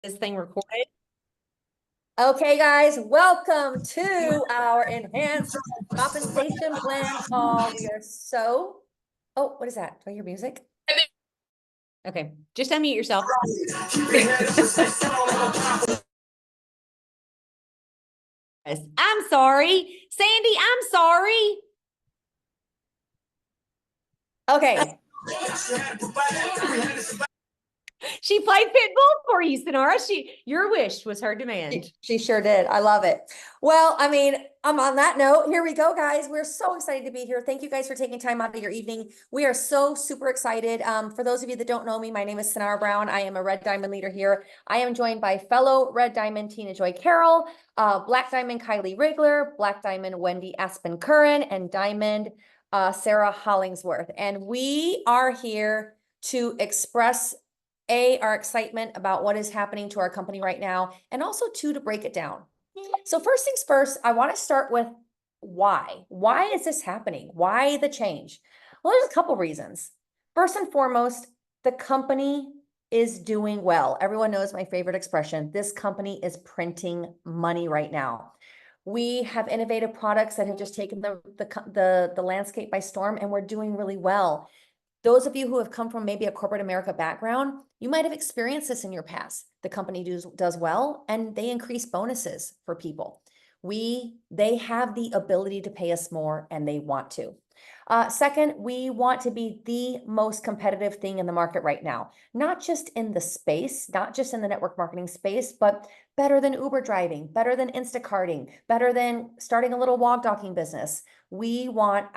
this thing recorded. Okay, guys, welcome to our enhanced compensation plan call. We are so, oh, what is that? Do I hear music? Okay, just unmute yourself. I'm sorry. Sandy, I'm sorry. Okay. She played Pitbull for you, Sonora. Your wish was her demand. She sure did. I love it. Well, I mean, I'm on that note. Here we go, guys. We're so excited to be here. Thank you guys for taking time out of your evening. We are so super excited. For those of you that don't know me, my name is Sonora Brown. I am a Red Diamond leader here. I am joined by fellow Red Diamond Tina Joy Carroll, Black Diamond Kylie Rigler, Black Diamond Wendy Aspen Curran, and Diamond Sarah Hollingsworth. And we are here to express our excitement about what is happening to our company right now, and also to break it down. So first things first, I want to start with why. Why is this happening? Why the change? Well, there's a couple reasons. First and foremost, the company is doing well. Everyone knows my favorite expression. This company is printing money right now. We have innovative products that have just taken the landscape by storm, and we're doing really well. Those of you who have come from maybe a corporate America background, you might have experienced this in your past. The company does well, and they increase bonuses for people. They have the ability to pay us more, and they want to. Second, we want to be the most competitive thing in the market right now, not just in the space, not just in the network marketing space, but better than Uber driving, better than Instacarting, better than starting a little walk docking business. We want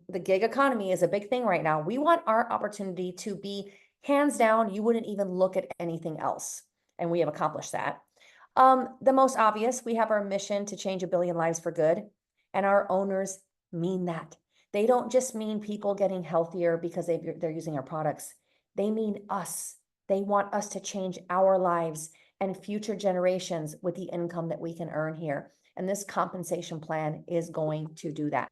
the gig economy is a big thing right now. We want our opportunity to be hands down. You wouldn't even look at anything else. And we have accomplished that. The most obvious, we have our mission to change 1 billion lives for good. And our owners mean that. They don't just mean people getting healthier because they're using our products. They mean us. They want us to change our lives and future generations with the income that we can earn here. And this compensation plan is going to do that.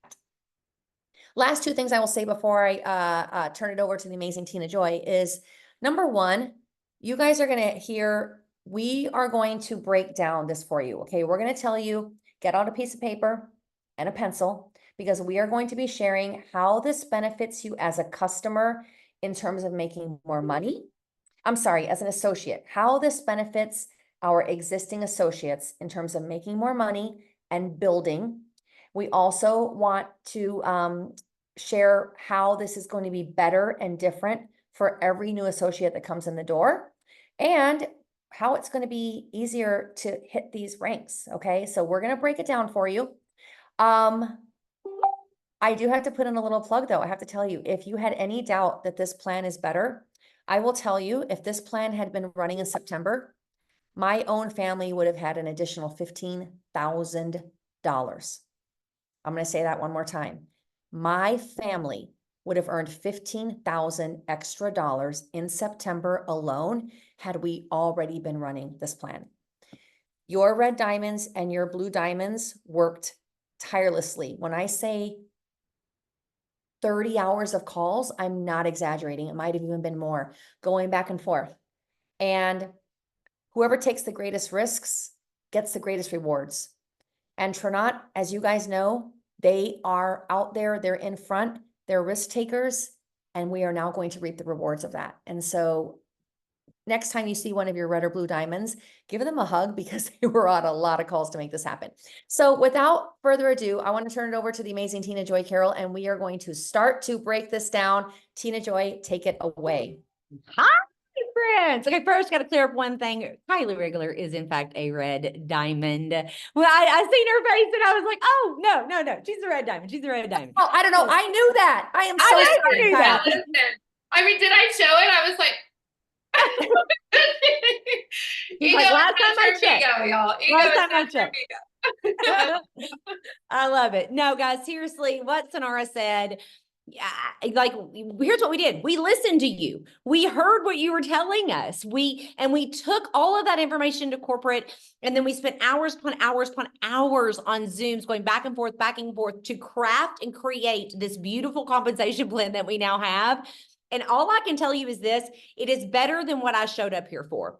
Last two things I will say before I turn it over to the amazing Tina Joy is, number one, you guys are going to hear, we are going to break down this for you. Okay, we're going to tell you, get out a piece of paper and a pencil, because we are going to be sharing how this benefits you as a customer in terms of making more money. I'm sorry, as an associate, how this benefits our existing associates in terms of making more money and building. We also want to share how this is going to be better and different for every new associate that comes in the door, and how it's going to be easier to hit these ranks. Okay, so we're going to break it down for you. I do have to put in a little plug though. I have to tell you, if you had any doubt that this plan is better, I will tell you, if this plan had been running in September, my own family would have had an additional $15,000. I'm going to say that one more time. My family would have earned $15,000 extra in September alone had we already been running this plan. Your Red Diamonds and your Blue Diamonds worked tirelessly. When I say 30 hours of calls, I'm not exaggerating. It might have even been more, going back and forth. And whoever takes the greatest risks gets the greatest rewards. And Tranont, as you guys know, they are out there, they're in front, they're risk takers, and we are now going to reap the rewards of that. And so next time you see one of your red or blue diamonds, give them a hug, because they were on a lot of calls to make this happen. So without further ado, I want to turn it over to the amazing Tina Joy Carroll, and we are going to start to break this down. Tina Joy, take it away. Hi, friends. Okay, first, got to clear up one thing. Kylie Rigler is, in fact, a red diamond. Well, I seen her face and I was like, oh, no. She's a red diamond. She's a red diamond. Oh, I don't know. I knew that. I am so sorry. Knew that. I mean, did I show it? I was like, last time I checked. Last time I checked. I love it. No, guys, seriously, what Sonora said, like, here's what we did. We listened to you. We heard what you were telling us. We took all of that information to corporate, and then we spent hours upon hours upon hours on Zooms going back and forth to craft and create this beautiful compensation plan that we now have. And all I can tell you is this: it is better than what I showed up here for.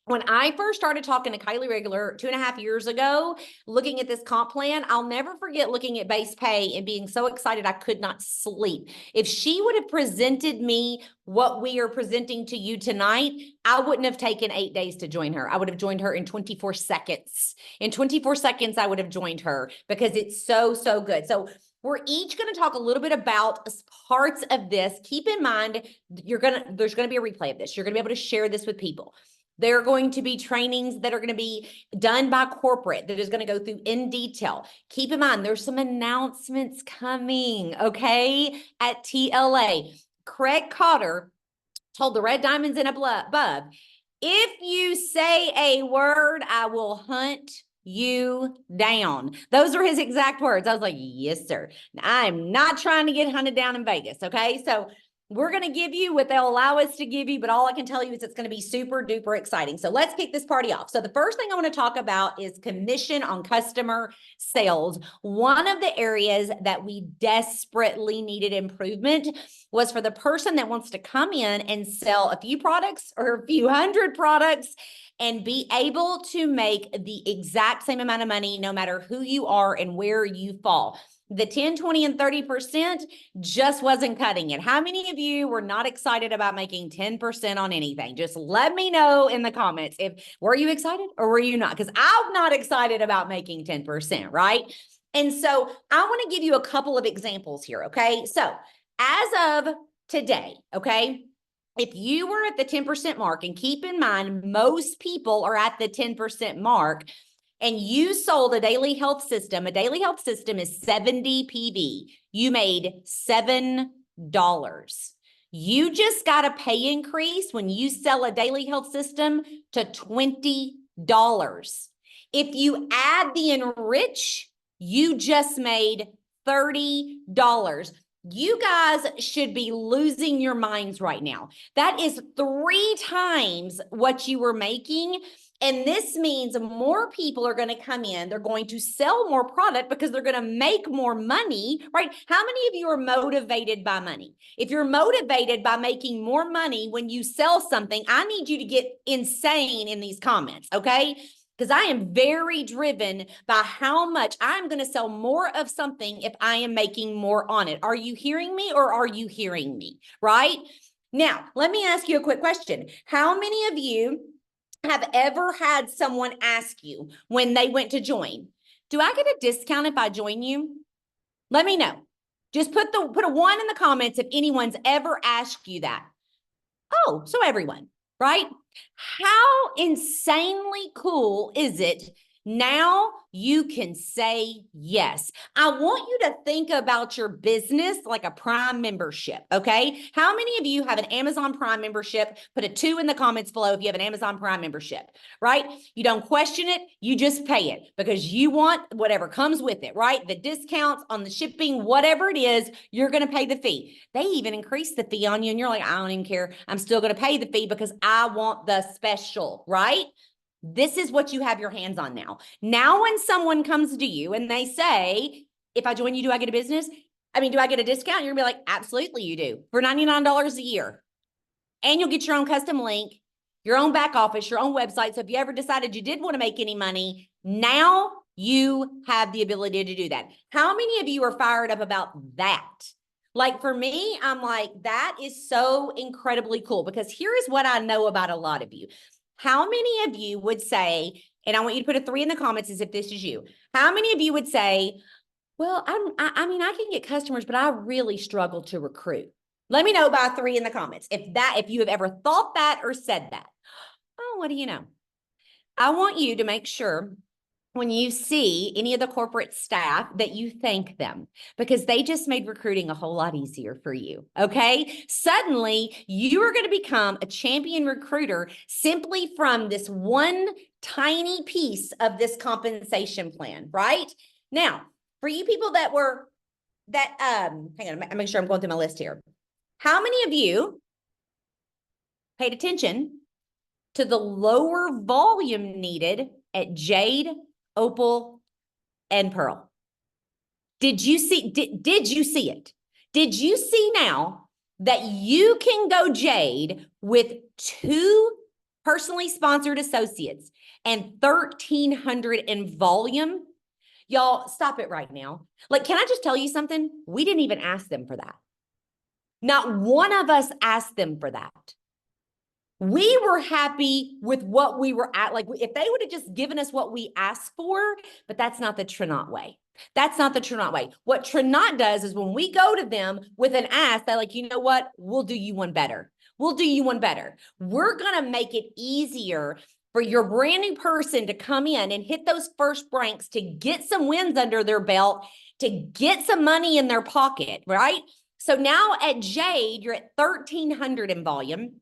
When I first started talking to Kylie Regular 2.5 years ago, looking at this comp plan, I'll never forget looking at base pay and being so excited I could not sleep. If she would have presented me what we are presenting to you tonight, I wouldn't have taken 8 days to join her. I would have joined her in 24 seconds. In 24 seconds, I would have joined her because it's so, so good. So we're each going to talk a little bit about parts of this. Keep in mind, there's going to be a replay of this. You're going to be able to share this with people. There are going to be trainings that are going to be done by corporate that is going to go through in detail. Keep in mind, there's some announcements coming, okay, at TLA. Craig Cotter told the Red Diamonds and above, if you say a word, I will hunt you down. Those are his exact words. I was like, yes, sir. I'm not trying to get hunted down in Vegas, okay? So we're going to give you what they'll allow us to give you, but all I can tell you is it's going to be super duper exciting. So let's kick this party off. So the first thing I want to talk about is commission on customer sales. One of the areas that we desperately needed improvement was for the person that wants to come in and sell a few products or a few hundred products and be able to make the exact same amount of money no matter who you are and where you fall. The 10, 20, and 30% just wasn't cutting it. How many of you were not excited about making 10% on anything? Just let me know in the comments. Were you excited or were you not? Because I'm not excited about making 10%, right? And so I want to give you a couple of examples here, okay? So as of today, okay, if you were at the 10% mark, and keep in mind, most people are at the 10% mark, and you sold a daily health system is 70 PV. You made $7. You just got a pay increase when you sell a daily health system to $20. If you add the enrich, you just made $30. You guys should be losing your minds right now. That is 3 times what you were making. And this means more people are going to come in. They're going to sell more product because they're going to make more money, right? How many of you are motivated by money? If you're motivated by making more money when you sell something, I need you to get insane in these comments, okay? Because I am very driven by how much I'm going to sell more of something if I am making more on it. Are you hearing me or are you hearing me, right? Now, let me ask you a quick question. How many of you have ever had someone ask you when they went to join, do I get a discount if I join you? Let me know. Just put a 1 in the comments if anyone's ever asked you that. Oh, so everyone, right? How insanely cool is it? Now you can say yes. I want you to think about your business like a Prime membership, okay? How many of you have an Amazon Prime membership? Put a 2 in the comments below if you have an Amazon Prime membership, right? You don't question it, you just pay it because you want whatever comes with it, right? The discounts on the shipping, whatever it is, you're going to pay the fee. They even increase the fee on you and you're like, I don't even care. I'm still going to pay the fee because I want the special, right? This is what you have your hands on now. Now, when someone comes to you and they say, if I join you, do I get a business? Do I get a discount? You're gonna be like, absolutely you do, for $99 a year. And you'll get your own custom link, your own back office, your own website. So if you ever decided you did want to make any money, now you have the ability to do that. How many of you are fired up about that? Like for me, I'm like, that is so incredibly cool because here is what I know about a lot of you. How many of you would say, and I want you to put a 3 in the comments as if this is you. How many of you would say, well, I can get customers, but I really struggle to recruit. Let me know by 3 in the comments if you have ever thought that or said that. Oh, what do you know? I want you to make sure when you see any of the corporate staff that you thank them because they just made recruiting a whole lot easier for you, okay? Suddenly, you are going to become a champion recruiter simply from this one tiny piece of this compensation plan, right? Now, for you people hang on, make sure I'm going through my list here. How many of you paid attention to the lower volume needed at Jade, Opal, and Pearl? Did you see it? Did you see now that you can go Jade with 2 personally sponsored associates, and 1,300 in volume. Y'all, stop it right now. Like, can I just tell you something? We didn't even ask them for that. Not one of us asked them for that. We were happy with what we were at. Like, if they would have just given us what we asked for, but that's not the Tranont way. That's not the Tranont way. What Tranont does is when we go to them with an ask, they're like, you know what? We'll do you one better. We'll do you one better. We're going to make it easier for your brand new person to come in and hit those first ranks, to get some wins under their belt, to get some money in their pocket, right? So now at Jade, you're at 1,300 in volume.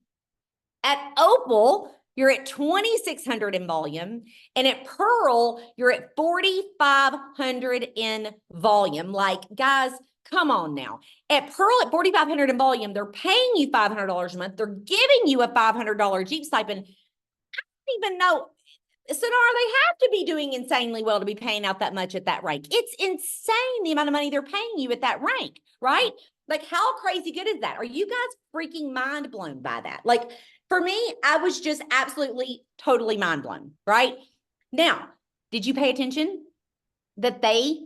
At Opal, you're at 2,600 in volume. And at Pearl, you're at 4,500 in volume. Like, guys, come on now. At Pearl, at 4,500 in volume, they're paying you $500 a month. They're giving you a $500 Jeep stipend. I don't even know. Sonara, they have to be doing insanely well to be paying out that much at that rank. It's insane the amount of money they're paying you at that rank, right? Like, how crazy good is that? Are you guys freaking mind blown by that? Like, for me, I was just absolutely, totally mind blown, right? Now, did you pay attention that they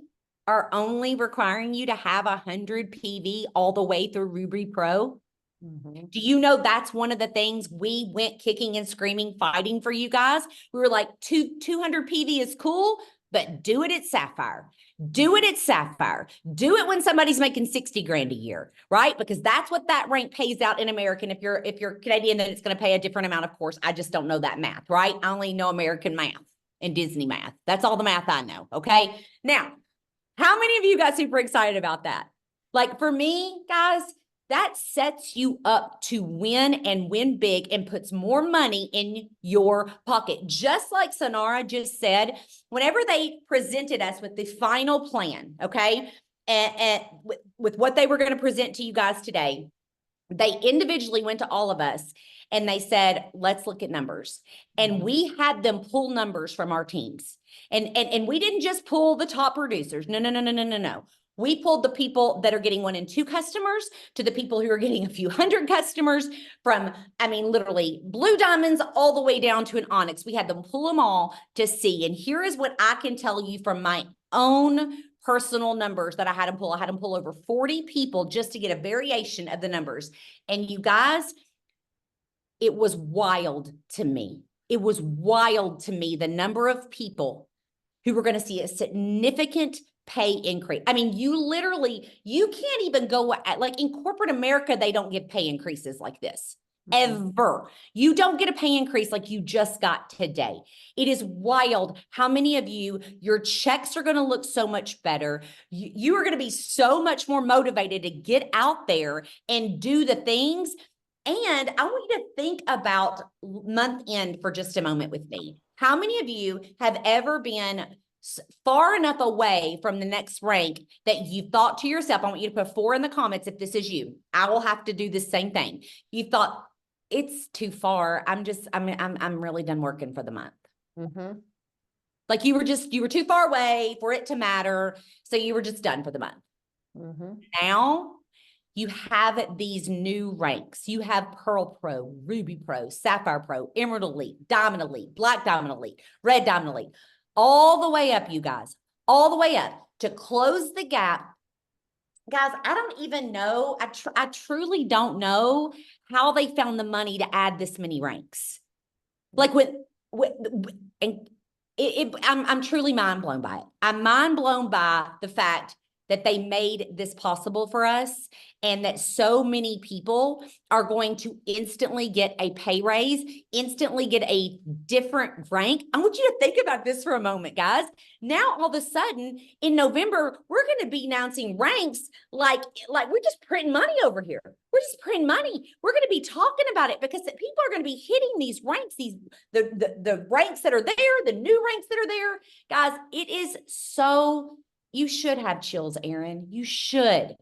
are only requiring you to have 100 PV all the way through Ruby Pro? Mm-hmm. Do you know that's one of the things we went kicking and screaming, fighting for you guys? We were like, 200 PV is cool, but do it at Sapphire. Do it at Sapphire. Do it when somebody's making 60 grand a year, right? Because that's what that rank pays out in American. If you're Canadian, then it's going to pay a different amount, of course. I just don't know that math, right? I only know American math and Disney math. That's all the math I know, okay? Now, how many of you got super excited about that? Like, for me, guys, that sets you up to win and win big and puts more money in your pocket. Just like Sonara just said, whenever they presented us with the final plan, okay, and with what they were going to present to you guys today, they individually went to all of us and they said, let's look at numbers. And we had them pull numbers from our teams. And we didn't just pull the top producers. No. We pulled the people that are getting 1 and 2 customers to the people who are getting a few hundred customers, from, I mean, literally blue diamonds all the way down to an onyx. We had them pull them all to see. And here is what I can tell you from my own personal numbers that I had them pull. I had them pull over 40 people just to get a variation of the numbers. And you guys, it was wild to me. It was wild to me, the number of people who were going to see a significant pay increase. I mean, you can't even go at, like, in corporate America, they don't give pay increases like this. Ever. You don't get a pay increase like you just got today. It is wild how many of you, your checks are going to look so much better. You are going to be so much more motivated to get out there and do the things. And I want you to think about month end for just a moment with me. How many of you have ever been far enough away from the next rank that you thought to yourself, I want you to put 4 in the comments if this is you. I will have to do the same thing. You thought, it's too far. I'm really done working for the month. Mm-hmm. Like, you were too far away for it to matter. So you were just done for the month. Mm-hmm. Now you have these new ranks. You have Pearl Pro, Ruby Pro, Sapphire Pro, Emerald Elite, Diamond Elite, Black Diamond Elite, Red Diamond Elite, all the way up, you guys, all the way up to close the gap. Guys, I don't even know. I truly don't know how they found the money to add this many ranks. Like, I'm truly mind blown by it. I'm mind blown by the fact that they made this possible for us, and that so many people are going to instantly get a pay raise, instantly get a different rank. I want you to think about this for a moment, guys. Now, all of a sudden, in November, we're going to be announcing ranks like we're just printing money over here. We're just printing money. We're going to be talking about it because people are going to be hitting these ranks, the ranks that are there, the new ranks that are there. Guys, it is so... You should have chills, Aaron. You should.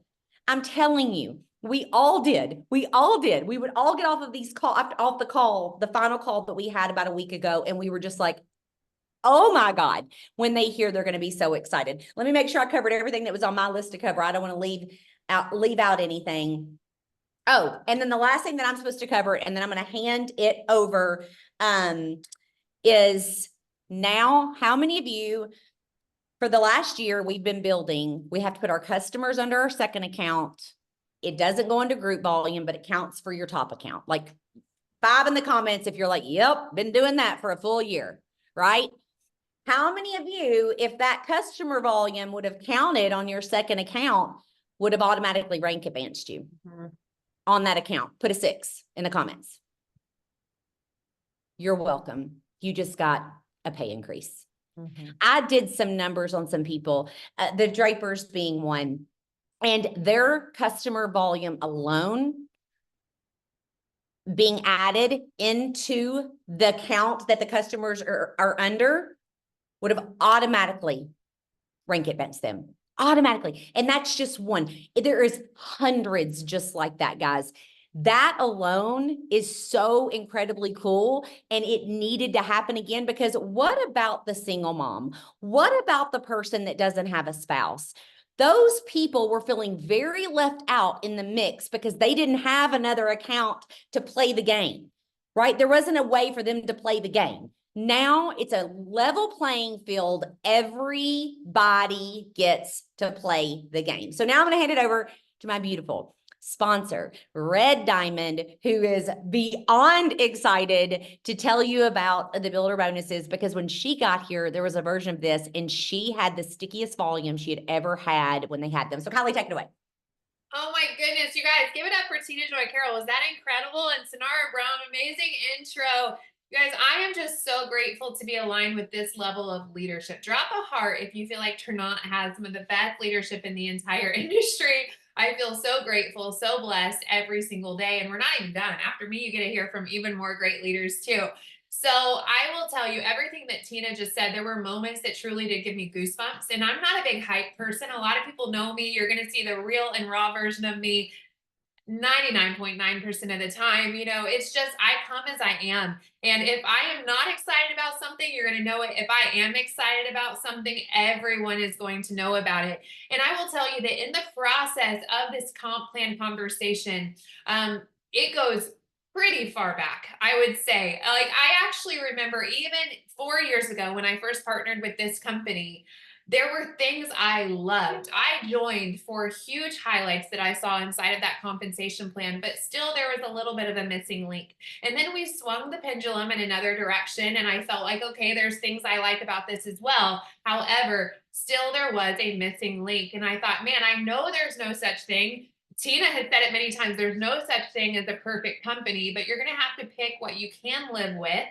I'm telling you, we all did. We all did. We would all get off of the final call that we had about a week ago. And we were just like, oh my God, when they hear, they're going to be so excited. Let me make sure I covered everything that was on my list to cover. I don't want to leave out anything. Oh, and then the last thing that I'm supposed to cover, and then I'm going to hand it over is now how many of you, for the last year we've been building, we have to put our customers under our second account. It doesn't go into group volume, but it counts for your top account. Like 5 in the comments if you're like, yep, been doing that for a full year, right? How many of you, if that customer volume would have counted on your second account, would have automatically rank advanced you on that account? Put a 6 in the comments. You're welcome. You just got a pay increase. I did some numbers on some people, the Drapers being one, and their customer volume alone being added into the count that the customers are under would have automatically rank advanced them. Automatically. And that's just one. There is hundreds just like that, guys. That alone is so incredibly cool, and it needed to happen again, because what about the single mom? What about the person that doesn't have a spouse? Those people were feeling very left out in the mix because they didn't have another account to play the game, right? There wasn't a way for them to play the game. Now it's a level playing field. Everybody gets to play the game. So now I'm going to hand it over to my beautiful sponsor, Red Diamond, who is beyond excited to tell you about the builder bonuses, because when she got here, there was a version of this and she had the stickiest volume she had ever had when they had them. So Kylie, take it away. Oh my goodness, you guys, give it up for Tina Joy Carroll. Was that incredible? And Sonara Brown, amazing intro. You guys, I am just so grateful to be aligned with this level of leadership. Drop a heart if you feel like Tranont has some of the best leadership in the entire industry. I feel so grateful, so blessed every single day. And we're not even done. After me, you get to hear from even more great leaders too. So I will tell you everything that Tina just said. There were moments that truly did give me goosebumps. And I'm not a big hype person. A lot of people know me. You're going to see the real and raw version of me 99.9% of the time. You know, it's just, I come as I am. And if I am not excited about something, you're going to know it. If I am excited about something, everyone is going to know about it. And I will tell you that in the process of this comp plan conversation, it goes pretty far back, I would say. Like, I actually remember even 4 years ago when I first partnered with this company, there were things I loved. I joined for huge highlights that I saw inside of that compensation plan, but still there was a little bit of a missing link. And then we swung the pendulum in another direction, and I felt like, okay, there's things I like about this as well. However, still there was a missing link. And I thought, man, I know there's no such thing. Tina had said it many times, there's no such thing as a perfect company, but you're going to have to pick what you can live with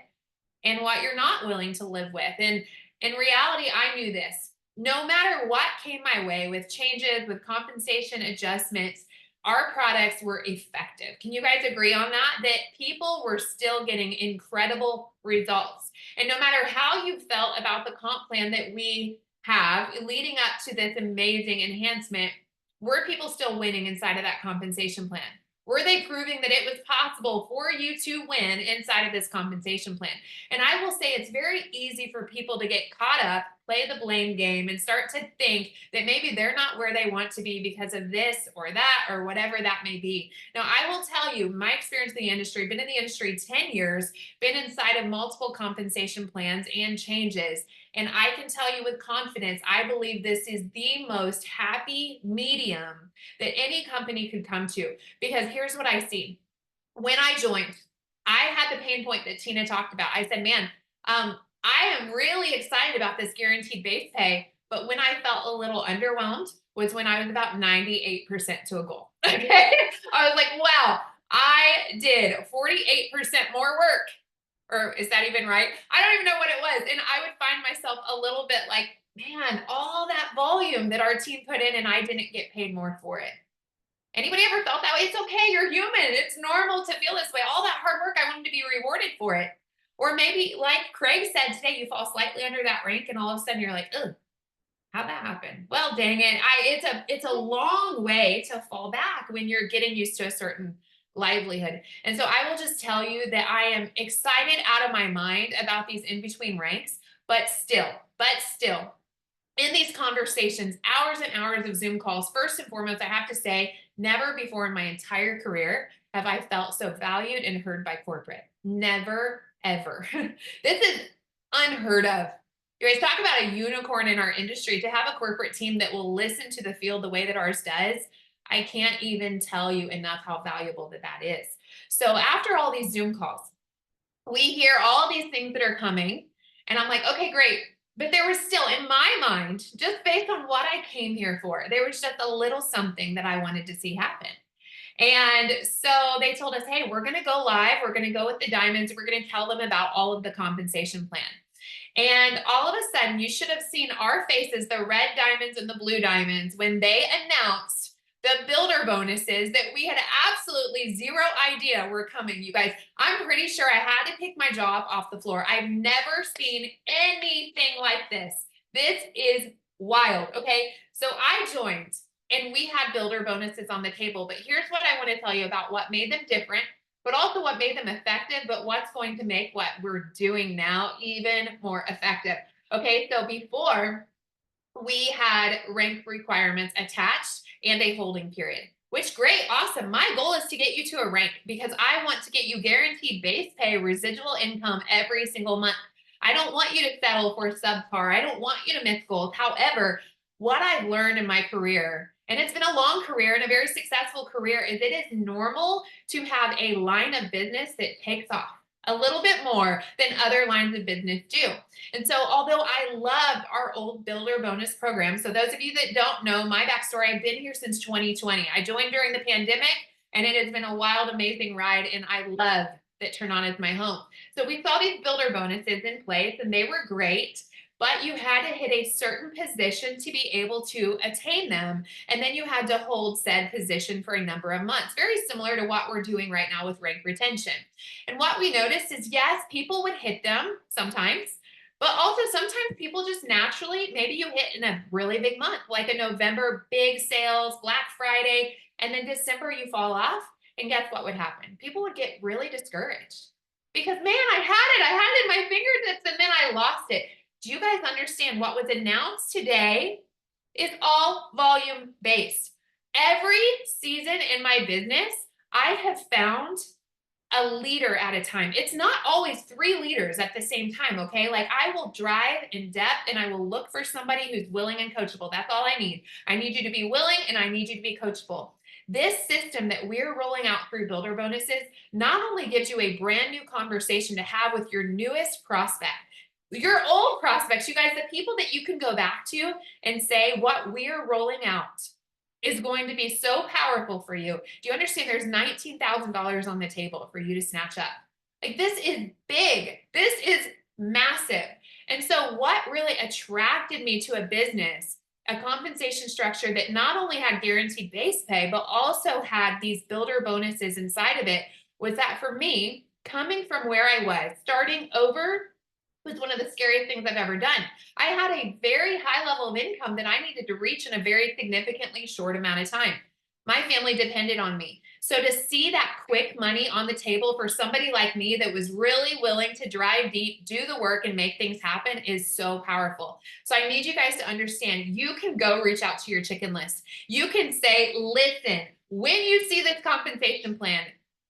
and what you're not willing to live with. And in reality, I knew this. No matter what came my way with changes, with compensation adjustments, our products were effective. Can you guys agree on that? That people were still getting incredible results. And no matter how you felt about the comp plan that we have leading up to this amazing enhancement, were people still winning inside of that compensation plan? Were they proving that it was possible for you to win inside of this compensation plan? And I will say it's very easy for people to get caught up, play the blame game, and start to think that maybe they're not where they want to be because of this or that or whatever that may be. Now, I will tell you, my experience in the industry, been in the industry 10 years, been inside of multiple compensation plans and changes. And I can tell you with confidence, I believe this is the most happy medium that any company could come to. Because here's what I see. When I joined, I had the pain point that Tina talked about. I said, man, I am really excited about this guaranteed base pay. But when I felt a little underwhelmed was when I was about 98% to a goal. Okay. I was like, wow, I did 48% more work. Or is that even right? I don't even know what it was. And I would find myself a little bit like, man, all that volume that our team put in and I didn't get paid more for it. Anybody ever felt that way? It's okay. You're human. It's normal to feel this way. All that hard work, I wanted to be rewarded for it. Or maybe like Craig said today, you fall slightly under that rank and all of a sudden you're like, ugh, how'd that happen? Well, dang it. It's a long way to fall back when you're getting used to a certain livelihood. And so I will just tell you that I am excited out of my mind about these in-between ranks, but still, in these conversations, hours and hours of Zoom calls, first and foremost, I have to say, never before in my entire career have I felt so valued and heard by corporate. Never, ever. This is unheard of. You guys talk about a unicorn in our industry. To have a corporate team that will listen to the field the way that ours does, I can't even tell you enough how valuable that is. So after all these Zoom calls, we hear all these things that are coming, and I'm like, okay, great. But there was still, in my mind, just based on what I came here for, there was just a little something that I wanted to see happen. And so they told us, hey, we're going to go live. We're going to go with the diamonds. We're going to tell them about all of the compensation plan. And all of a sudden, you should have seen our faces, the red diamonds and the blue diamonds, when they announced the builder bonuses that we had absolutely zero idea were coming. You guys, I'm pretty sure I had to pick my jaw off the floor. I've never seen anything like this. This is wild. Okay. So I joined and we had builder bonuses on the table, but here's what I want to tell you about what made them different, but also what made them effective, but what's going to make what we're doing now even more effective. Okay, so before we had rank requirements attached and a holding period, which great, awesome. My goal is to get you to a rank because I want to get you guaranteed base pay, residual income every single month. I don't want you to settle for subpar. I don't want you to miss goals. However, what I've learned in my career, and it's been a long career and a very successful career, is it is normal to have a line of business that takes off a little bit more than other lines of business do. And so although I loved our old builder bonus program, so those of you that don't know my backstory, I've been here since 2020. I joined during the pandemic and it has been a wild, amazing ride. And I love that Tranont is my home. So we saw these builder bonuses in place and they were great, but you had to hit a certain position to be able to attain them. And then you had to hold said position for a number of months, very similar to what we're doing right now with rank retention. And what we noticed is, yes, people would hit them sometimes, but also sometimes people just naturally, maybe you hit in a really big month, like a November, big sales, Black Friday, and then December you fall off. And guess what would happen? People would get really discouraged because, man, I had it in my fingertips and then I lost it. Do you guys understand what was announced today is all volume based? Every season in my business, I have found a leader at a time. It's not always 3 leaders at the same time, okay? Like I will drive in depth and I will look for somebody who's willing and coachable. That's all I need. I need you to be willing and I need you to be coachable. This system that we're rolling out through builder bonuses not only gives you a brand new conversation to have with your newest prospect, your old prospects, you guys, the people that you can go back to and say what we're rolling out is going to be so powerful for you. Do you understand there's $19,000 on the table for you to snatch up? Like this is big. This is massive. And so what really attracted me to a business, a compensation structure that not only had guaranteed base pay, but also had these builder bonuses inside of it, was that for me, coming from where I was, starting over was one of the scariest things I've ever done. I had a very high level of income that I needed to reach in a very significantly short amount of time. My family depended on me. So to see that quick money on the table for somebody like me that was really willing to drive deep, do the work, and make things happen is so powerful. So I need you guys to understand, you can go reach out to your chicken list. You can say, listen, when you see this compensation plan,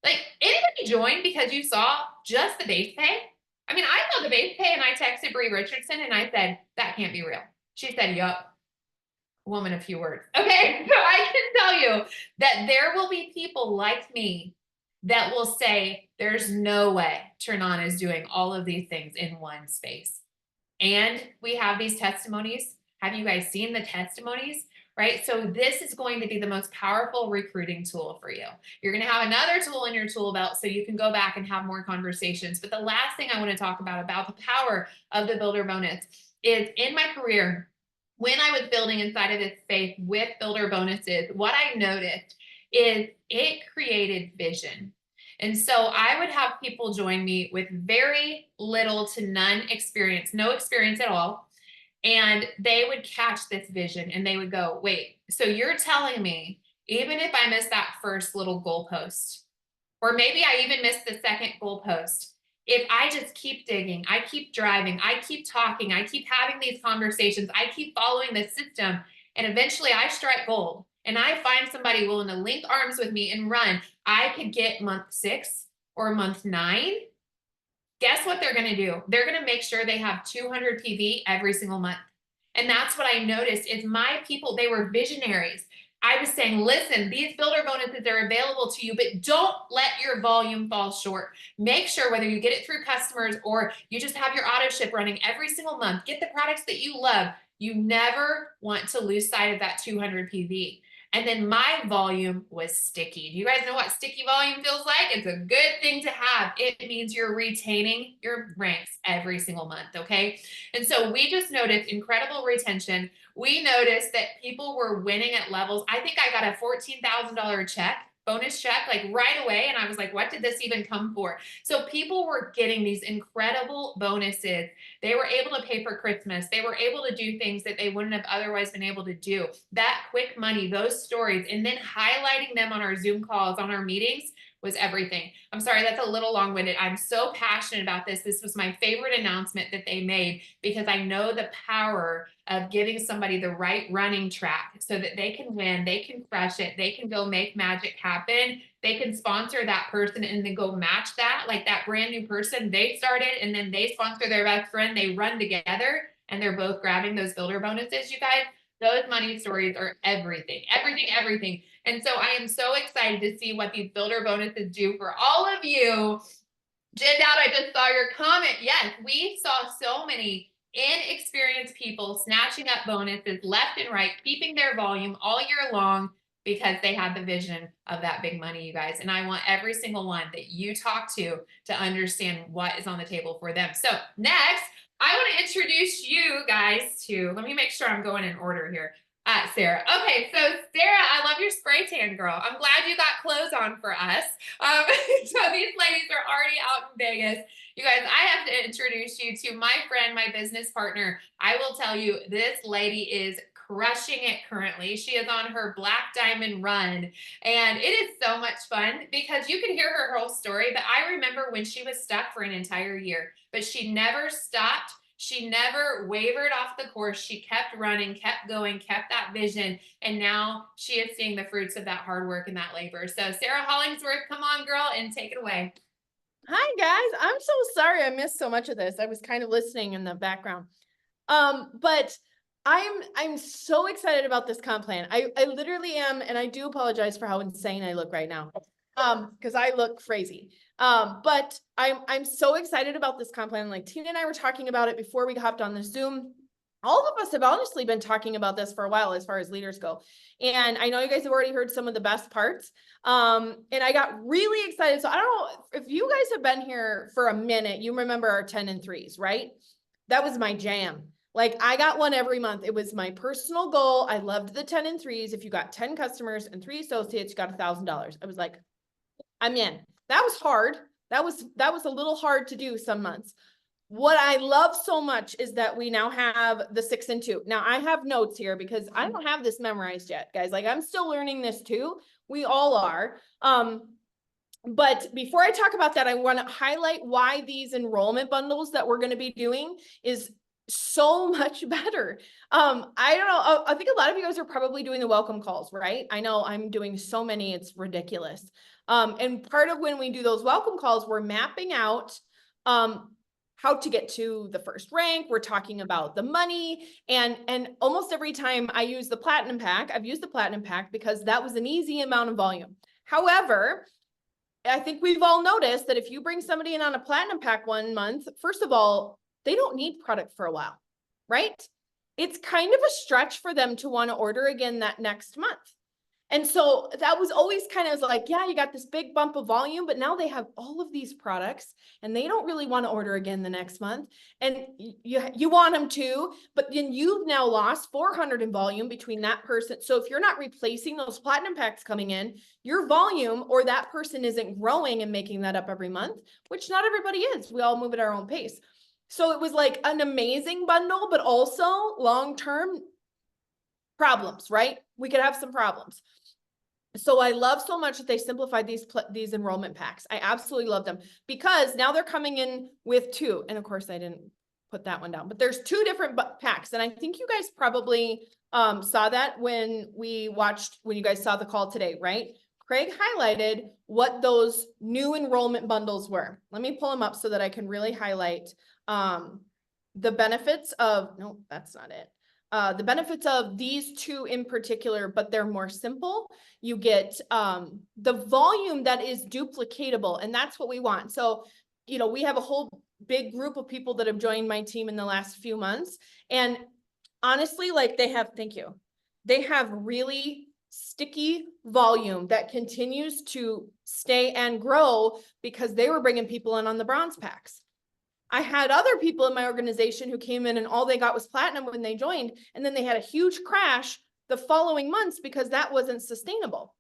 like anybody join because you saw just the base pay? I mean, I saw the base pay and I texted Bree Richardson and I said, that can't be real. She said, yup. Woman of few words. Okay, so I can tell you that there will be people like me that will say, there's no way Tranont is doing all of these things in one space. And we have these testimonies. Have you guys seen the testimonies? Right? So this is going to be the most powerful recruiting tool for you. You're going to have another tool in your tool belt so you can go back and have more conversations. But the last thing I want to talk about the power of the builder bonus is in my career, when I was building inside of this space with builder bonuses, what I noticed is it created vision. And so I would have people join me with very little to none experience, no experience at all. And they would catch this vision and they would go, wait, so you're telling me, even if I miss that first little goalpost, or maybe I even missed the second goalpost, if I just keep digging, I keep driving, I keep talking, I keep having these conversations, I keep following the system, and eventually I strike gold and I find somebody willing to link arms with me and run, I could get month 6 or month 9 Guess what they're going to do? They're going to make sure they have 200 PV every single month. And that's what I noticed is my people, they were visionaries. I was saying, listen, these builder bonuses are available to you, but don't let your volume fall short. Make sure whether you get it through customers or you just have your auto ship running every single month, get the products that you love. You never want to lose sight of that 200 PV. And then my volume was sticky. Do you guys know what sticky volume feels like? It's a good thing to have. It means you're retaining your ranks every single month, okay? And so we just noticed incredible retention. We noticed that people were winning at levels. I think I got a $14,000 check, bonus check, like right away. And I was like, what did this even come for? So people were getting these incredible bonuses. They were able to pay for Christmas. They were able to do things that they wouldn't have otherwise been able to do. That quick money, those stories, and then highlighting them on our Zoom calls, on our meetings was everything. I'm sorry, that's a little long-winded. I'm so passionate about this. This was my favorite announcement that they made because I know the power of giving somebody the right running track so that they can win, they can crush it, they can go make magic happen. They can sponsor that person and then go match that, like that brand new person they started, and then they sponsor their best friend, they run together and they're both grabbing those builder bonuses, you guys. Those money stories are everything, everything, everything. And so I am so excited to see what these builder bonuses do for all of you. Jen Dowd, I just saw your comment. Yes, we saw so many inexperienced people snatching up bonuses left and right, keeping their volume all year long because they had the vision of that big money, you guys. And I want every single one that you talk to understand what is on the table for them. So next, I want to introduce you guys to, let me make sure I'm going in order here. Sarah. Okay, so Sarah, I love your spray tan, girl. I'm glad you got clothes on for us. So these ladies are already out in Vegas. You guys, I have to introduce you to my friend, my business partner. I will tell you, this lady is crushing it currently. She is on her Black Diamond run, and it is so much fun because you can hear her whole story, but I remember when she was stuck for an entire year, but she never stopped. She never wavered off the course. She kept running, kept going, kept that vision. And now she is seeing the fruits of that hard work and that labor. So Sarah Hollingsworth, come on, girl, and take it away. Hi, guys. I'm so sorry I missed so much of this. I was kind of listening in the background. But I'm so excited about this comp plan. I literally am, and I do apologize for how insane I look right now. Because I look crazy. But I'm so excited about this comp plan. Like Tina and I were talking about it before we hopped on the Zoom. All of us have honestly been talking about this for a while as far as leaders go. And I know you guys have already heard some of the best parts. And I got really excited. So I don't know if you guys have been here for a minute, you remember our 10 and 3s, right? That was my jam. Like I got one every month. It was my personal goal. I loved the 10 and 3s. If you got 10 customers and 3 associates, you got $1,000. I was like, I'm in. That was hard. That was a little hard to do some months. What I love so much is that we now have the 6 and 2. Now I have notes here because I don't have this memorized yet, guys. Like I'm still learning this too. We all are. But before I talk about that, I want to highlight why these enrollment bundles that we're going to be doing is so much better. I don't know. I think a lot of you guys are probably doing the welcome calls, right? I know I'm doing so many, it's ridiculous. And part of when we do those welcome calls, we're mapping out, how to get to the first rank. We're talking about the money, and almost every time I use the platinum pack, I've used the platinum pack because that was an easy amount of volume. However, I think we've all noticed that if you bring somebody in on a platinum pack one month, first of all, they don't need product for a while, right? It's kind of a stretch for them to want to order again that next month. And so that was always kind of like, yeah, you got this big bump of volume, but now they have all of these products and they don't really want to order again the next month. And you want them to, but then you've now lost 400 in volume between that person. So if you're not replacing those platinum packs coming in, your volume or that person isn't growing and making that up every month, which not everybody is. We all move at our own pace. So it was like an amazing bundle, but also long-term problems, right? We could have some problems. So I love so much that they simplified these enrollment packs. I absolutely love them because now they're coming in with 2. And of course I didn't put that one down, but there's 2 different packs. And I think you guys probably saw that when you guys saw the call today, right? Craig highlighted what those new enrollment bundles were. Let me pull them up so that I can really highlight the benefits of, no, that's not it. The benefits of these two in particular, but they're more simple. You get the volume that is duplicatable, and that's what we want. So, you know, we have a whole big group of people that have joined my team in the last few months. And honestly, like they have, thank you. They have really sticky volume that continues to stay and grow because they were bringing people in on the bronze packs. I had other people in my organization who came in and all they got was platinum when they joined, and then they had a huge crash the following months because that wasn't sustainable.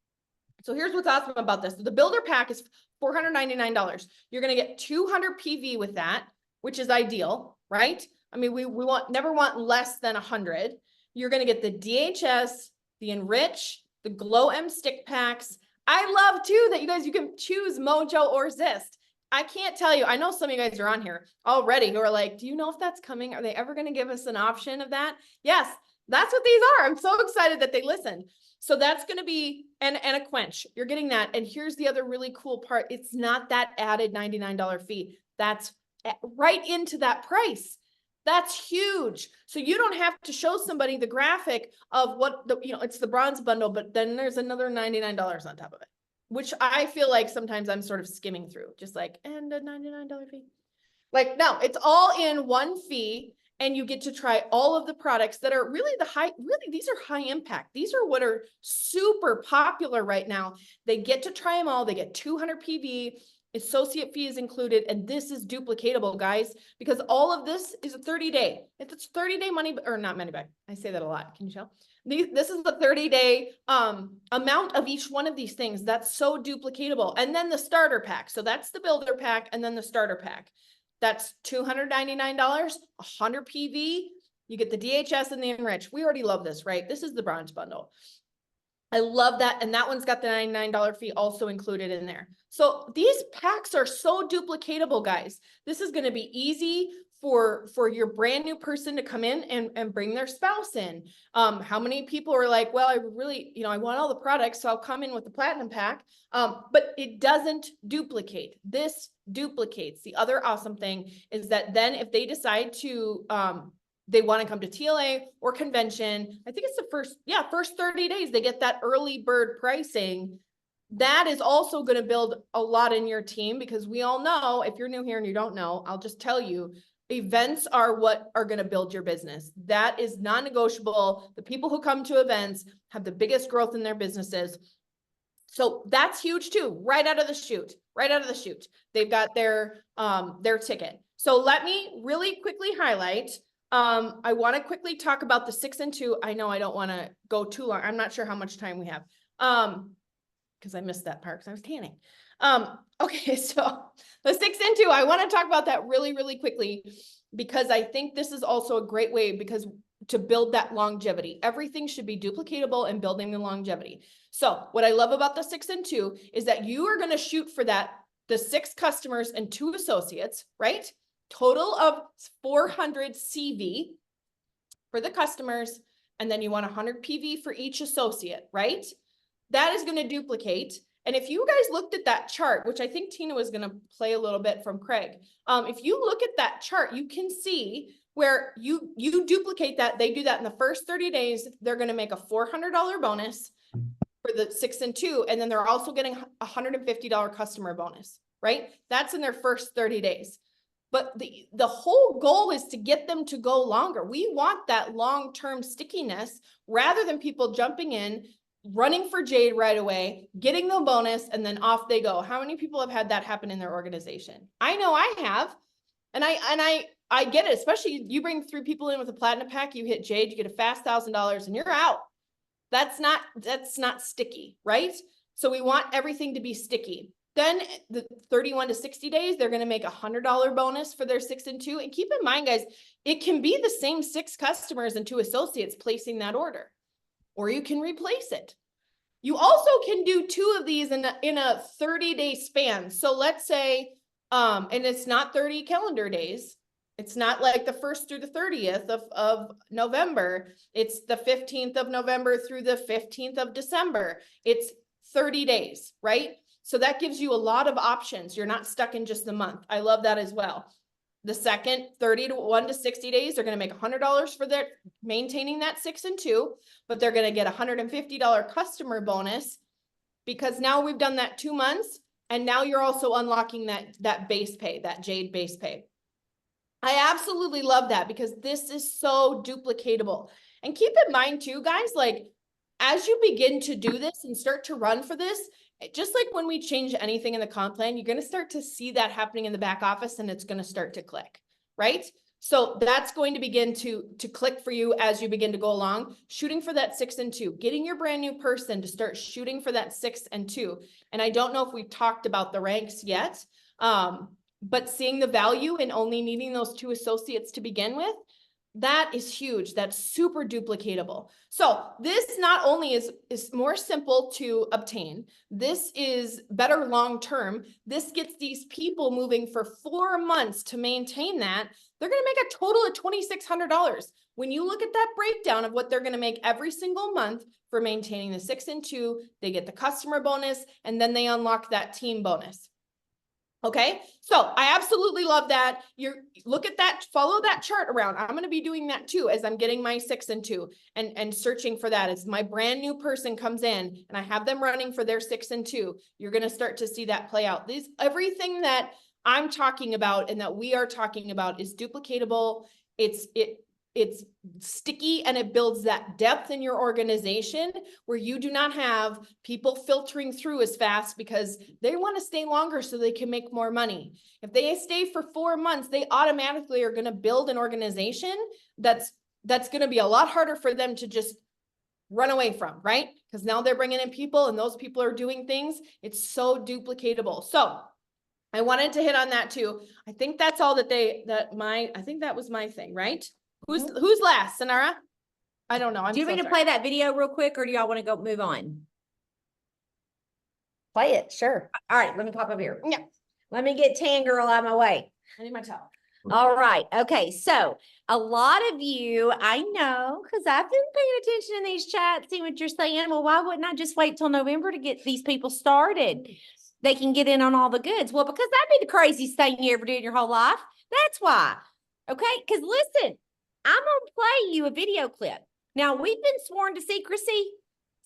So here's what's awesome about this. The builder pack is $499. You're going to get 200 PV with that, which is ideal, right? I mean, we never want less than 100. You're going to get the DHS, the Enrich, the Glow M stick packs. I love too that you can choose Mojo or Zist. I can't tell you. I know some of you guys are on here already who are like, do you know if that's coming? Are they ever going to give us an option of that? Yes, that's what these are. I'm so excited that they listened. So that's going to be, and a quench. You're getting that. And here's the other really cool part. It's not that added $99 fee. That's right into that price. That's huge. So you don't have to show somebody the graphic of what the, you know, it's the bronze bundle, but then there's another $99 on top of it, which I feel like sometimes I'm sort of skimming through, just like, and a $99 fee. Like, no, it's all in one fee, and you get to try all of the products that are really these are high impact. These are what are super popular right now. They get to try them all. They get 200 PV, associate fee is included, and this is duplicatable, guys, because all of this is a 30-day. It's 30-day money, or not money back. I say that a lot. Can you tell? This is the 30-day amount of each one of these things. That's so duplicatable. And then the starter pack. So that's the builder pack and then the starter pack. That's $299, 100 PV. You get the DHS and the Enrich. We already love this, right? This is the bronze bundle. I love that. And that one's got the $99 fee also included in there. So these packs are so duplicatable, guys. This is going to be easy for your brand new person to come in and bring their spouse in. How many people are like, well, I really, I want all the products, so I'll come in with the platinum pack. But it doesn't duplicate. This duplicates. The other awesome thing is that then if they decide to, they want to come to TLA or convention, I think it's the first 30 days, they get that early bird pricing. That is also going to build a lot in your team, because we all know, if you're new here and you don't know, I'll just tell you, events are what are going to build your business. That is non-negotiable. The people who come to events have the biggest growth in their businesses. So that's huge too, right out of the chute. They've got their ticket. So let me really quickly highlight. I want to quickly talk about the 6 and 2. I know I don't want to go too long. I'm not sure how much time we have. Because I missed that part because I was tanning. Okay, so the 6 and 2, I want to talk about that really, really quickly, because I think this is also a great way to build that longevity. Everything should be duplicatable and building the longevity. So what I love about the 6 and 2 is that you are going to shoot for the 6 customers and 2 associates, right? Total of 400 CV for the customers, and then you want 100 PV for each associate, right? That is going to duplicate. And if you guys looked at that chart, which I think Tina was going to play a little bit from Craig, if you look at that chart, you can see where you duplicate that. They do that in the first 30 days. They're going to make a $400 bonus for the 6 and 2. And then they're also getting a $150 customer bonus, right? That's in their first 30 days. But the whole goal is to get them to go longer. We want that long-term stickiness rather than people jumping in, running for Jade right away, getting the bonus, and then off they go. How many people have had that happen in their organization? I know I have. And I get it, especially you bring 3 people in with a platinum pack, you hit Jade, you get a fast $1,000 and you're out. That's not sticky, right? So we want everything to be sticky. Then the 31 to 60 days, they're going to make a $100 bonus for their 6 and 2. And keep in mind, guys, it can be the same 6 customers and 2 associates placing that order, or you can replace it. You also can do 2 of these in a 30-day span. So let's say, and it's not 30 calendar days. It's not like the 1st through the 30th of November. It's the 15th of November through the 15th of December. It's 30 days, right? So that gives you a lot of options. You're not stuck in just the month. I love that as well. The second 1 to 60 days, they're going to make $100 for their maintaining that 6 and 2, but they're going to get a $150 customer bonus because now we've done that 2 months. And now you're also unlocking that base pay, that Jade base pay. I absolutely love that because this is so duplicatable. And keep in mind too, guys, like as you begin to do this and start to run for this, just like when we change anything in the comp plan, you're going to start to see that happening in the back office and it's going to start to click, right? So that's going to begin to click for you as you begin to go along, shooting for that 6 and 2, getting your brand new person to start shooting for that 6 and 2. And I don't know if we've talked about the ranks yet, but seeing the value in only needing those 2 associates to begin with, that is huge. That's super duplicatable. So this not only is more simple to obtain, this is better long-term. This gets these people moving for 4 months to maintain that. They're going to make a total of $2,600. When you look at that breakdown of what they're going to make every single month for maintaining the 6 and 2, they get the customer bonus, and then they unlock that team bonus. Okay, so I absolutely love that. Look at that, follow that chart around. I'm going to be doing that too as I'm getting my 6 and 2 and searching for that as my brand new person comes in and I have them running for their 6 and 2. You're going to start to see that play out. Everything that I'm talking about and that we are talking about is duplicatable. It's sticky and it builds that depth in your organization where you do not have people filtering through as fast because they want to stay longer so they can make more money. If they stay for 4 months, they automatically are going to build an organization that's going to be a lot harder for them to just run away from, right? Because now they're bringing in people and those people are doing things. It's so duplicatable. So I wanted to hit on that too. I think that's all I think that was my thing, right? Who's last, Sanara? I don't know. Do you want me to play that video real quick or do y'all want to go move on? Play it, sure. All right, let me pop up here. Yeah. Let me get Tan Girl out of my way. I need my towel. All right. Okay. So a lot of you, I know, because I've been paying attention in these chats, seeing what you're saying. Well, why wouldn't I just wait till November to get these people started? They can get in on all the goods. Well, because that'd be the craziest thing you ever did in your whole life. That's why. Okay. Because listen, I'm going to play you a video clip. Now, we've been sworn to secrecy,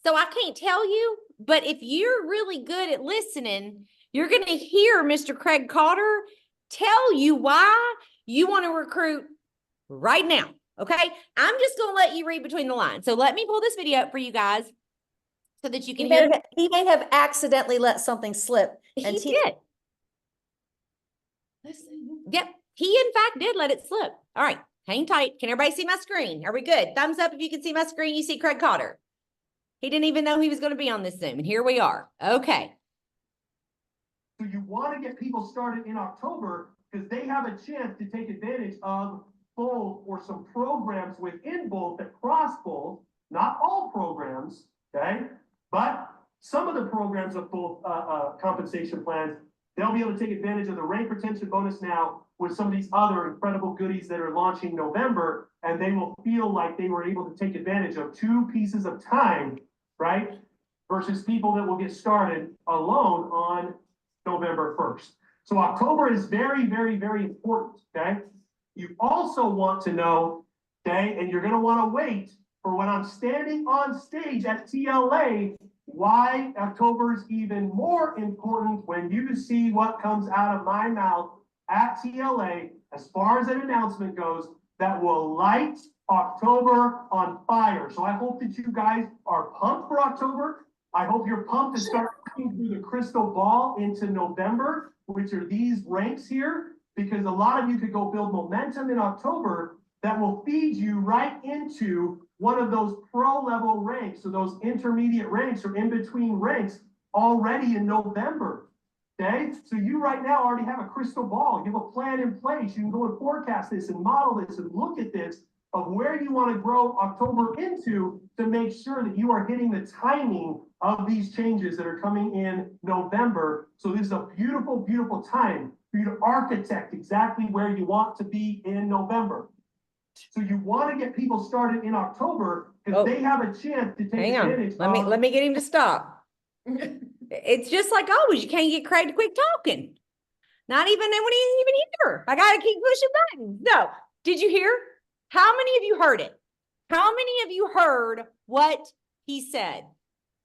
so I can't tell you, but if you're really good at listening, you're going to hear Mr. Craig Cotter tell you why you want to recruit right now. Okay. I'm just going to let you read between the lines. So let me pull this video up for you guys so that you can hear. He may have accidentally let something slip. He did. Listen. Yep. He in fact did let it slip. All right. Hang tight. Can everybody see my screen? Are we good? Thumbs up if you can see my screen. You see Craig Cotter. He didn't even know he was going to be on this Zoom. And here we are. Okay. So you want to get people started in October because they have a chance to take advantage of both or some programs within both that cross both, not all programs, okay? But some of the programs of both compensation plans, they'll be able to take advantage of the rank retention bonus now with some of these other incredible goodies that are launching November, and they will feel like they were able to take advantage of 2 pieces of time, right? Versus people that will get started alone on November 1st. So October is very, very, very important, okay? You also want to know, okay, and you're going to want to wait for when I'm standing on stage at TLA, why October is even more important when you see what comes out of my mouth at TLA as far as an announcement goes that will light October on fire. So I hope that you guys are pumped for October. I hope you're pumped to start looking through the crystal ball into November, which are these ranks here, because a lot of you could go build momentum in October that will feed you right into one of those pro level ranks or those intermediate ranks or in between ranks already in November. Okay, so you right now already have a crystal ball. You have a plan in place. You can go and forecast this and model this and look at this of where you want to grow October into to make sure that you are hitting the timing of these changes that are coming in November. So this is a beautiful, beautiful time for you to architect exactly where you want to be in November. So you want to get people started in October because they have a chance to take advantage. Let me get him to stop. It's just like always, you can't get Craig to quit talking. Not even when he's even here. I gotta keep pushing buttons. No, did you hear? How many of you heard it? How many of you heard what he said?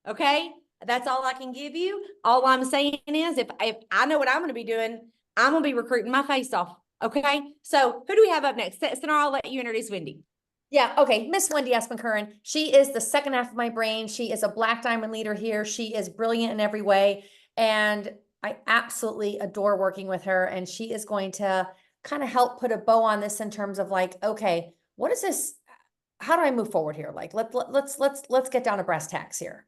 Okay, that's all I can give you. All I'm saying is, if I know what I'm going to be doing, I'm going to be recruiting my face off. Okay, so who do we have up next? Sonara, I'll let you introduce Wendy. Yeah, okay. Miss Wendy Espen-Curran. She is the second half of my brain. She is a Black Diamond leader here. She is brilliant in every way. And I absolutely adore working with her. And she is going to kind of help put a bow on this in terms of like, okay, what is this? How do I move forward here? Like, let's get down to brass tacks here.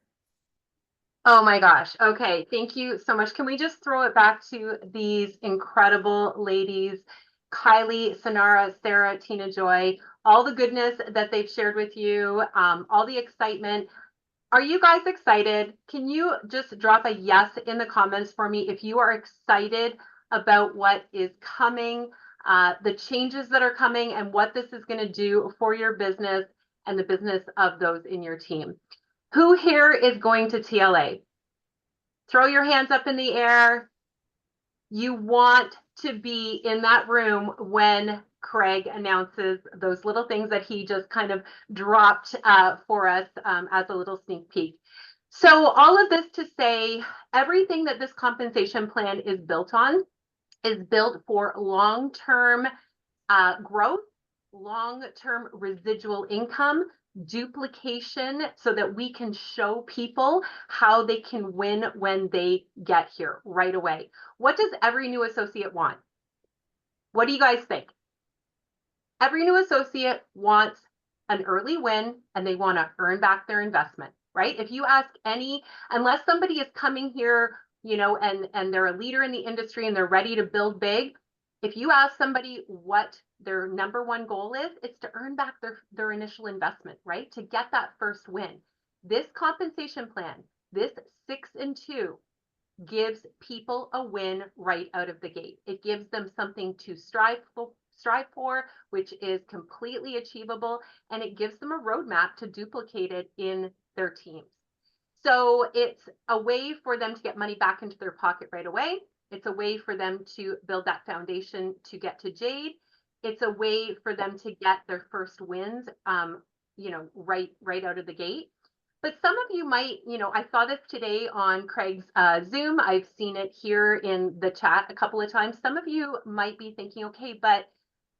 Oh my gosh. Okay. Thank you so much. Can we just throw it back to these incredible ladies, Kylie, Sonara, Sarah, Tina Joy, all the goodness that they've shared with you, all the excitement. Are you guys excited? Can you just drop a yes in the comments for me if you are excited about what is coming, the changes that are coming, and what this is going to do for your business and the business of those in your team? Who here is going to TLA? Throw your hands up in the air. You want to be in that room when Craig announces those little things that he just kind of dropped for us as a little sneak peek. So all of this to say, everything that this compensation plan is built on is built for long-term growth, long-term residual income, duplication, so that we can show people how they can win when they get here right away. What does every new associate want? What do you guys think? Every new associate wants an early win, and they want to earn back their investment, right? If you ask unless somebody is coming here, you know, and they're a leader in the industry and they're ready to build big, if you ask somebody what their number one goal is, it's to earn back their initial investment, right? To get that first win. This compensation plan, this 6 and 2, gives people a win right out of the gate. It gives them something to strive for, which is completely achievable, and it gives them a roadmap to duplicate it in their teams. So it's a way for them to get money back into their pocket right away. It's a way for them to build that foundation to get to Jade. It's a way for them to get their first wins, you know, right out of the gate. But some of you might, you know, I saw this today on Craig's Zoom. I've seen it here in the chat a couple of times. Some of you might be thinking, okay, but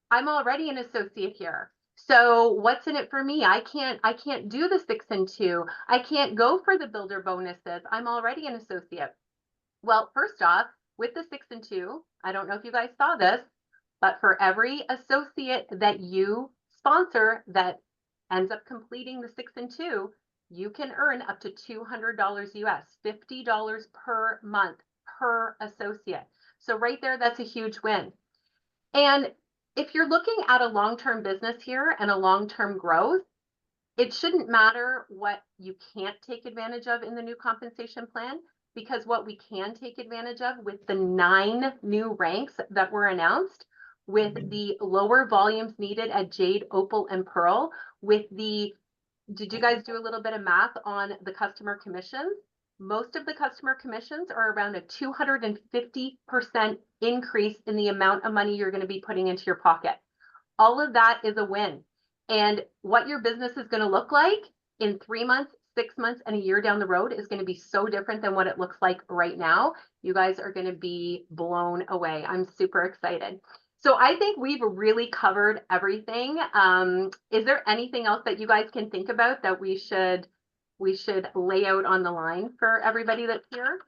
I'm already an associate here. So what's in it for me? I can't do the 6 and 2. I can't go for the builder bonuses. I'm already an associate. Well, first off, with the 6 and 2, I don't know if you guys saw this, but for every associate that you sponsor that ends up completing the 6 and 2, you can earn up to $200 US, $50 per month per associate. So right there, that's a huge win. And if you're looking at a long-term business here and a long-term growth, it shouldn't matter what you can't take advantage of in the new compensation plan, because what we can take advantage of with the 9 new ranks that were announced, with the lower volumes needed at Jade, Opal, and Pearl, with the, did you guys do a little bit of math on the customer commissions? Most of the customer commissions are around a 250% increase in the amount of money you're going to be putting into your pocket. All of that is a win. And what your business is going to look like in 3 months, 6 months, and a year down the road is going to be so different than what it looks like right now. You guys are going to be blown away. I'm super excited. So I think we've really covered everything. Is there anything else that you guys can think about that we should lay out on the line for everybody that's here?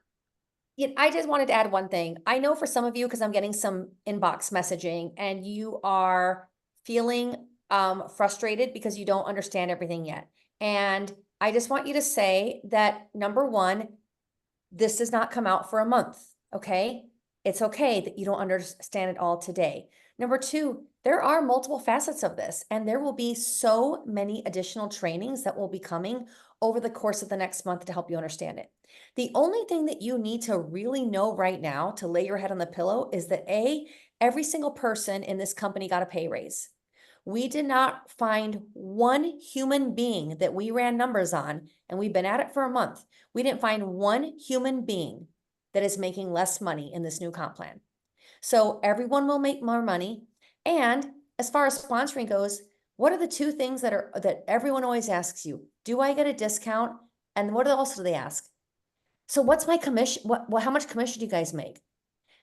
Yeah, I just wanted to add one thing. I know for some of you, because I'm getting some inbox messaging, and you are feeling frustrated because you don't understand everything yet. And I just want you to say that, number one, this does not come out for a month, okay? It's okay that you don't understand it all today. Number two, there are multiple facets of this, and there will be so many additional trainings that will be coming over the course of the next month to help you understand it. The only thing that you need to really know right now to lay your head on the pillow is that every single person in this company got a pay raise. We did not find one human being that we ran numbers on, and we've been at it for a month. We didn't find one human being that is making less money in this new comp plan. So everyone will make more money. And as far as sponsoring goes, what are the two things that everyone always asks you? Do I get a discount? And what else do they ask? So what's my commission? How much commission do you guys make?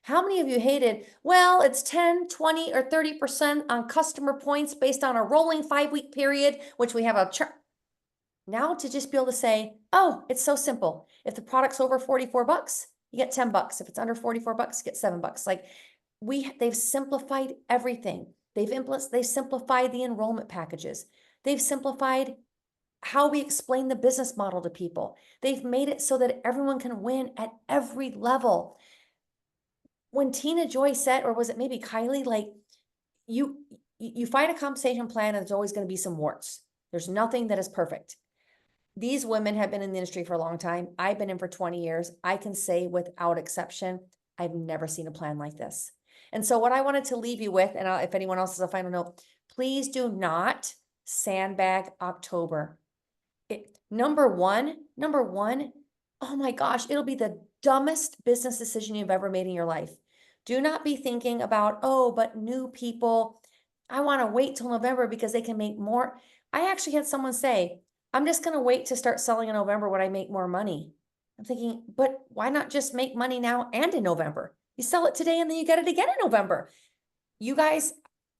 How many of you hated, well, it's 10, 20, or 30% on customer points based on a rolling 5-week period, which we have a now to just be able to say, oh, it's so simple. If the product's over 44 bucks, you get 10 bucks. If it's under 44 bucks, you get 7 bucks. Like they've simplified everything. They've simplified the enrollment packages. They've simplified how we explain the business model to people. They've made it so that everyone can win at every level. When Tina Joy said, or was it maybe Kylie, like you find a compensation plan and there's always going to be some warts. There's nothing that is perfect. These women have been in the industry for a long time. I've been in for 20 years. I can say without exception, I've never seen a plan like this. And so what I wanted to leave you with, and if anyone else has a final note, please do not sandbag October. Number one, oh my gosh, it'll be the dumbest business decision you've ever made in your life. Do not be thinking about, oh, but new people, I want to wait till November because they can make more. I actually had someone say, I'm just going to wait to start selling in November when I make more money. I'm thinking, but why not just make money now and in November? You sell it today and then you get it again in November. You guys,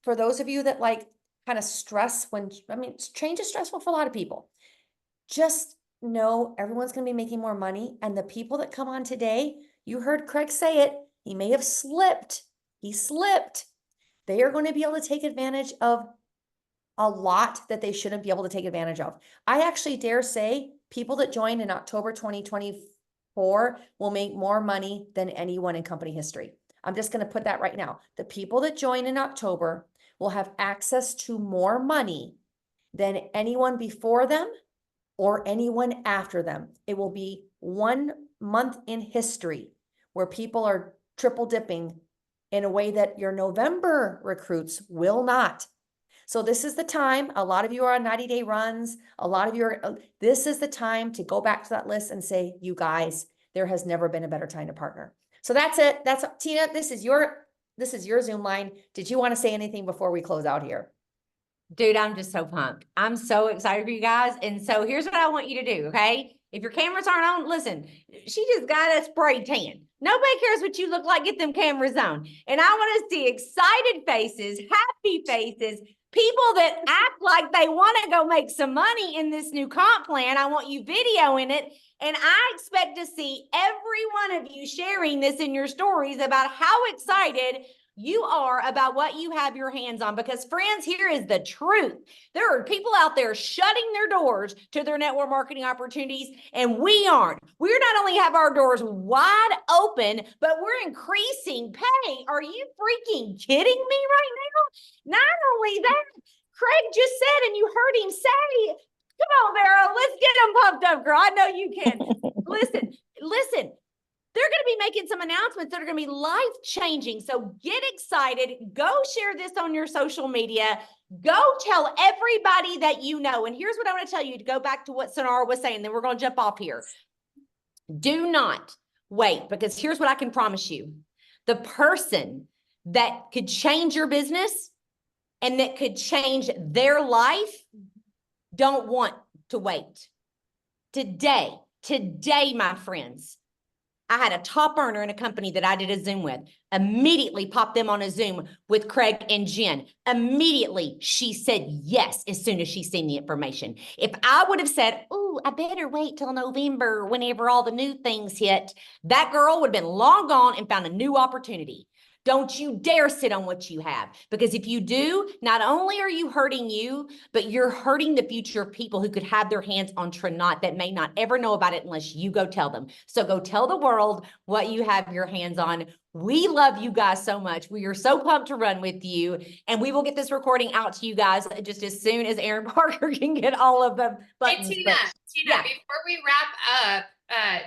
for those of you that like kind of stress change is stressful for a lot of people. Just know everyone's going to be making more money. And the people that come on today, you heard Craig say it, he may have slipped. He slipped. They are going to be able to take advantage of a lot that they shouldn't be able to take advantage of. I actually dare say people that joined in October 2024 will make more money than anyone in company history. I'm just going to put that right now. The people that join in October will have access to more money than anyone before them or anyone after them. It will be 1 month in history where people are triple dipping in a way that your November recruits will not. So this is the time. A lot of you are on 90-day runs. A lot of you are, this is the time to go back to that list and say, you guys, there has never been a better time to partner. So that's it. That's Tina, this is your Zoom line. Did you want to say anything before we close out here? Dude, I'm just so pumped. I'm so excited for you guys. And so here's what I want you to do, okay? If your cameras aren't on, listen, she just got a spray tan. Nobody cares what you look like. Get them cameras on. And I want to see excited faces, happy faces, people that act like they want to go make some money in this new comp plan. I want you videoing it. And I expect to see every one of you sharing this in your stories about how excited you are about what you have your hands on, because friends, here is the truth. There are people out there shutting their doors to their network marketing opportunities, and we aren't. We're not only have our doors wide open, but we're increasing pay. Are you freaking kidding me right now? Not only that, Craig just said, and you heard him say, come on, Vera, let's get them pumped up, girl. I know you can. Listen. They're going to be making some announcements that are going to be life-changing. So get excited. Go share this on your social media. Go tell everybody that you know. And here's what I want to tell you to go back to what Sonara was saying. Then we're going to jump off here. Do not wait, because here's what I can promise you. The person that could change your business and that could change their life don't want to wait. Today, my friends, I had a top earner in a company that I did a Zoom with. Immediately popped them on a Zoom with Craig and Jen. Immediately, she said yes as soon as she seen the information. If I would have said, oh, I better wait till November whenever all the new things hit, that girl would have been long gone and found a new opportunity. Don't you dare sit on what you have, because if you do, not only are you hurting you, but you're hurting the future of people who could have their hands on Tranont that may not ever know about it unless you go tell them. So go tell the world what you have your hands on. We love you guys so much. We are so pumped to run with you, and we will get this recording out to you guys just as soon as Aaron Parker can get all of the buttons. Hey, Tina, before we wrap up,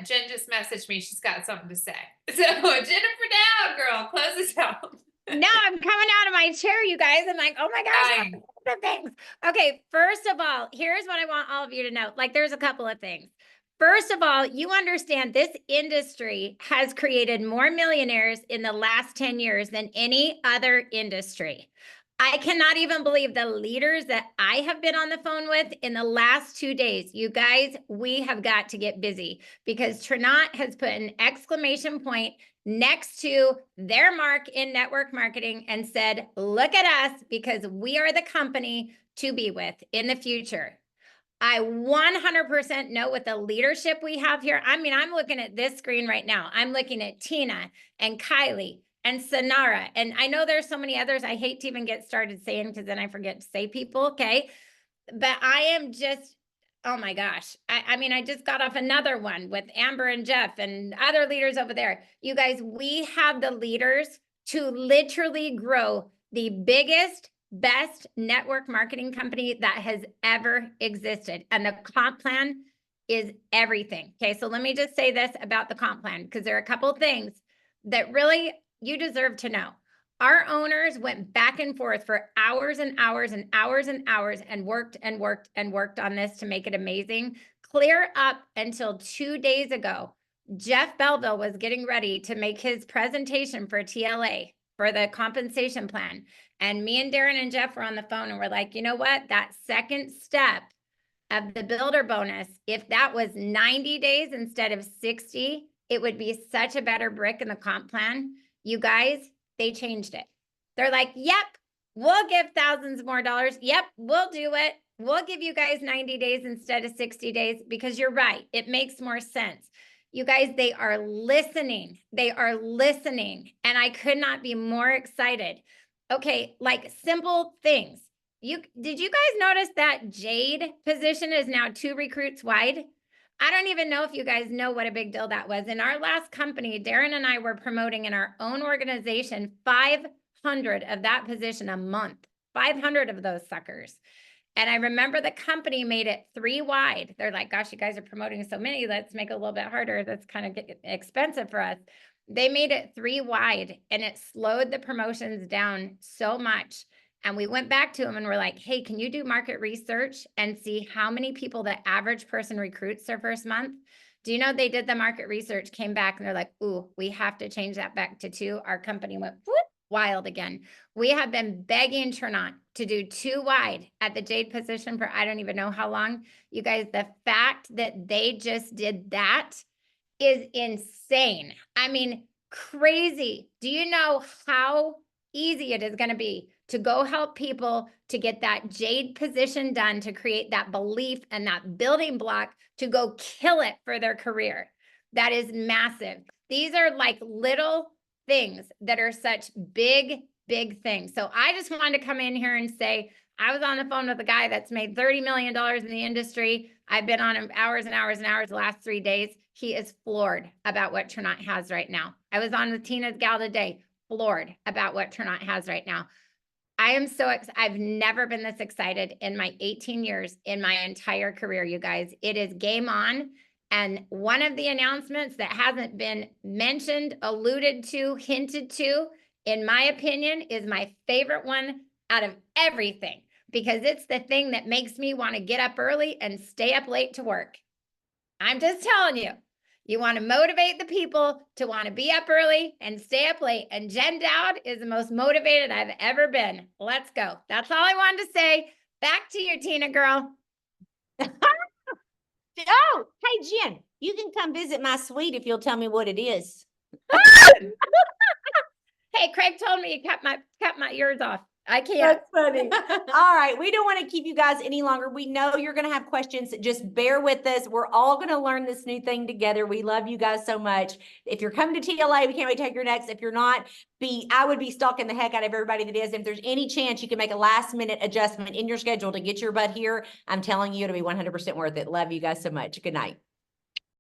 Jen just messaged me. She's got something to say. So Jennifer down, girl, close us out. Now I'm coming out of my chair, you guys. I'm like, oh my gosh, Dying. the things. Okay, first of all, here's what I want all of you to know. Like, there's a couple of things. First of all, you understand this industry has created more millionaires in the last 10 years than any other industry. I cannot even believe the leaders that I have been on the phone with in the last 2 days. You guys, we have got to get busy because Tranont has put an exclamation point next to their mark in network marketing and said, look at us because we are the company to be with in the future. I 100% know with the leadership we have here. I mean, I'm looking at this screen right now. I'm looking at Tina and Kylie and Sanara. And I know there's so many others. I hate to even get started saying because then I forget to say people. Okay. But I am just, oh my gosh. I mean, I just got off another one with Amber and Jeff and other leaders over there. You guys, we have the leaders to literally grow the biggest, best network marketing company that has ever existed. And the comp plan is everything. Okay. So let me just say this about the comp plan, because there are a couple of things that really you deserve to know. Our owners went back and forth for hours and hours and hours and hours and worked and worked and worked on this to make it amazing. Clear up until 2 days ago, Jeff Belleville was getting ready to make his presentation for TLA for the compensation plan. And me and Darren and Jeff were on the phone and we're like, you know what? That second step of the builder bonus, if that was 90 days instead of 60, it would be such a better brick in the comp plan. You guys, they changed it. They're like, yep, we'll give thousands more dollars. Yep, we'll do it. We'll give you guys 90 days instead of 60 days because you're right. It makes more sense. You guys, they are listening. They are listening. And I could not be more excited. Okay, like simple things. Did you guys notice that Jade position is now 2 recruits wide? I don't even know if you guys know what a big deal that was. In our last company, Darren and I were promoting in our own organization 500 of that position a month, 500 of those suckers. And I remember the company made it 3 wide. They're like, gosh, you guys are promoting so many. Let's make it a little bit harder. That's kind of expensive for us. They made it 3 wide and it slowed the promotions down so much. And we went back to them and we're like, hey, can you do market research and see how many people the average person recruits their first month? Do you know they did the market research, came back and they're like, ooh, we have to change that back to 2. Our company went whoop, wild again. We have been begging Tranont to do 2 wide at the Jade position for I don't even know how long. You guys, the fact that they just did that is insane. I mean, crazy. Do you know how easy it is going to be to go help people to get that Jade position done, to create that belief and that building block to go kill it for their career? That is massive. These are like little things that are such big, big things. So I just wanted to come in here and say, I was on the phone with a guy that's made $30 million in the industry. I've been on him hours and hours and hours the last 3 days. He is floored about what Tranont has right now. I was on with Tina's gal today, floored about what Tranont has right now. I am so I've never been this excited in my 18 years in my entire career, you guys. It is game on. And one of the announcements that hasn't been mentioned, alluded to, hinted to, in my opinion, is my favorite one out of everything, because it's the thing that makes me want to get up early and stay up late to work. I'm just telling you. You want to motivate the people to want to be up early and stay up late. And Jen Dowd is the most motivated I've ever been. Let's go. That's all I wanted to say. Back to you, Tina girl. Oh, hey, Jen, you can come visit my suite if you'll tell me what it is. Hey, Craig told me he cut my ears off. I can't. That's funny. All right. We don't want to keep you guys any longer. We know you're going to have questions. Just bear with us. We're all going to learn this new thing together. We love you guys so much. If you're coming to TLA, we can't wait to take your next. If you're not, I would be stalking the heck out of everybody that is. If there's any chance you can make a last minute adjustment in your schedule to get your butt here, I'm telling you, it'll be 100% worth it. Love you guys so much. Good night.